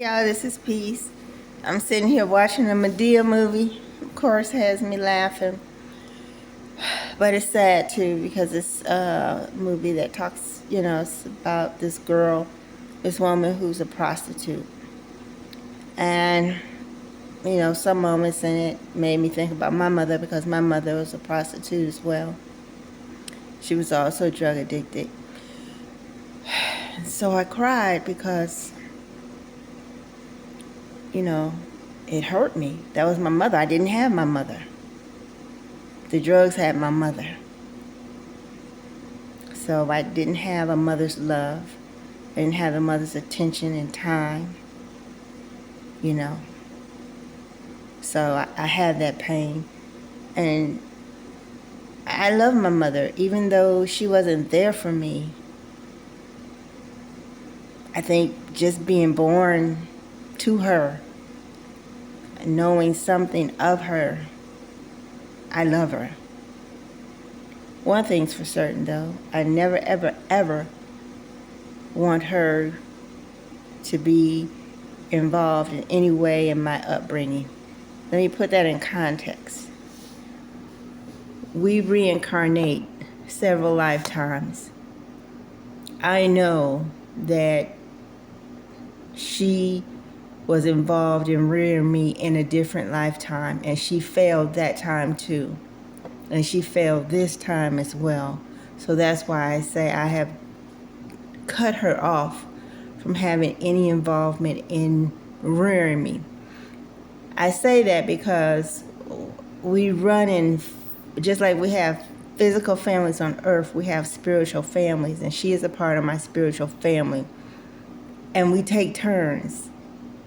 Y'all, this is Peace. I'm sitting here watching a Medea movie. Of course, has me laughing, but it's sad too because it's a movie that talks, it's about this girl, this woman who's a prostitute, and some moments in it made me think about my mother because my mother was a prostitute as well. She was also drug addicted, so I cried because it hurt me. That was my mother. I didn't have my mother. The drugs had my mother. So I didn't have a mother's love. I didn't have a mother's attention and time, you know. So I had that pain. And I love my mother, even though she wasn't there for me. I think just being born to her, knowing something of her, I love her. One thing's for certain, though. I never, ever, ever want her to be involved in any way in my upbringing. Let me put that in context. We reincarnate several lifetimes. I know that she was involved in rearing me in a different lifetime, and she failed that time too. And she failed this time as well. So that's why I say I have cut her off from having any involvement in rearing me. I say that because we run in, just like we have physical families on earth, we have spiritual families, and she is a part of my spiritual family. And we take turns.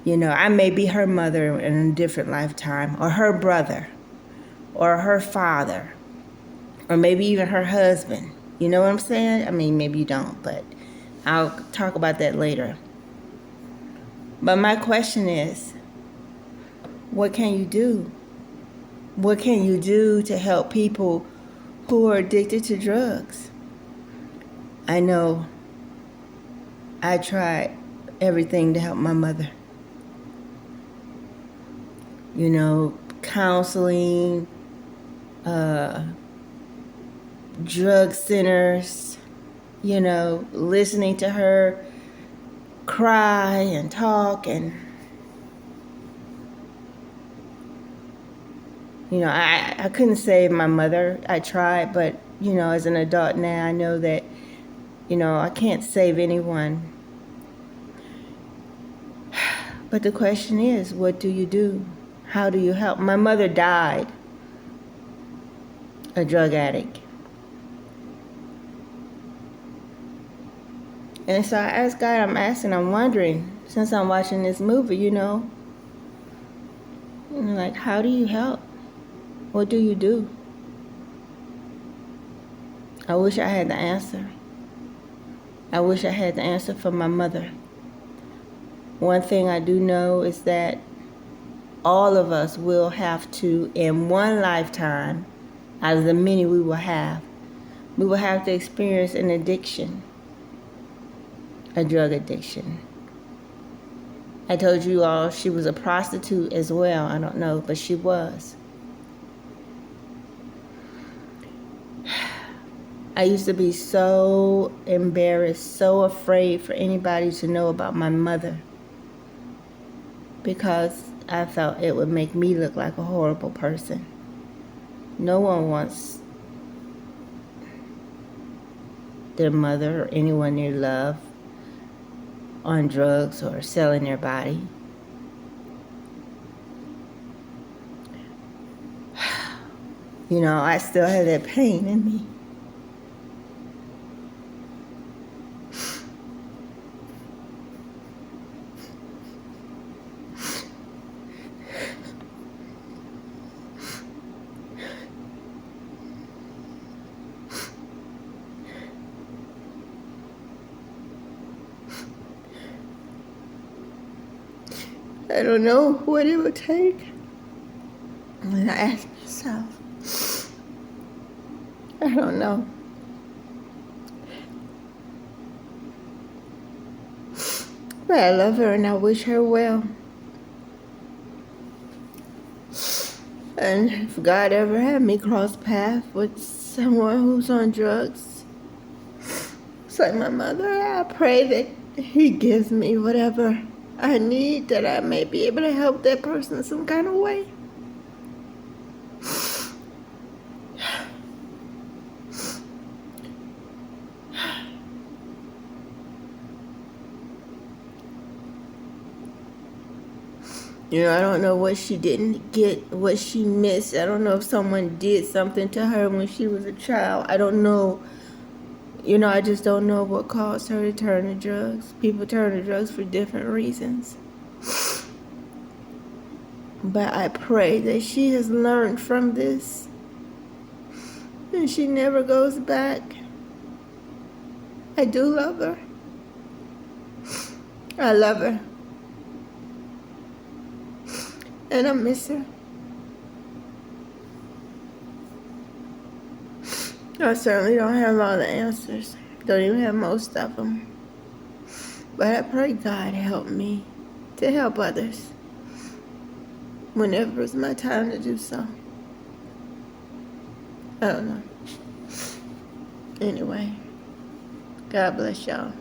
I may be her mother in a different lifetime, or her brother, or her father, or maybe even her husband. You know what I'm saying? I mean, maybe you don't, but I'll talk about that later. But my question is, what can you do? What can you do to help people who are addicted to drugs? I know I tried everything to help my mother. Counseling, drug centers, listening to her cry and talk, and I couldn't save my mother. I tried, but as an adult now, I know that I can't save anyone. But the question is, what do you do? How do you help? My mother died a drug addict. And so I asked God, I'm wondering, since I'm watching this movie, like, how do you help? What do you do? I wish I had the answer. I wish I had the answer for my mother. One thing I do know is that all of us will have to, in one lifetime, out of the many we will have to experience an addiction, a drug addiction. I told you all she was a prostitute as well. I don't know, but she was. I used to be so embarrassed, so afraid for anybody to know about my mother because I felt it would make me look like a horrible person. No one wants their mother or anyone they love on drugs or selling their body. I still have that pain in me. I don't know what it would take. And I ask myself, I don't know. But I love her and I wish her well. And if God ever had me cross paths with someone who's on drugs, it's like my mother, I pray that He gives me whatever I need, that I may be able to help that person some kind of way. I don't know what she didn't get, what she missed. I don't know if someone did something to her when she was a child. I don't know. I just don't know what caused her to turn to drugs. People turn to drugs for different reasons. But I pray that she has learned from this and she never goes back. I do love her. I love her. And I miss her. I certainly don't have all the answers. Don't even have most of them. But I pray God help me to help others whenever it's my time to do so. I don't know. Anyway, God bless y'all.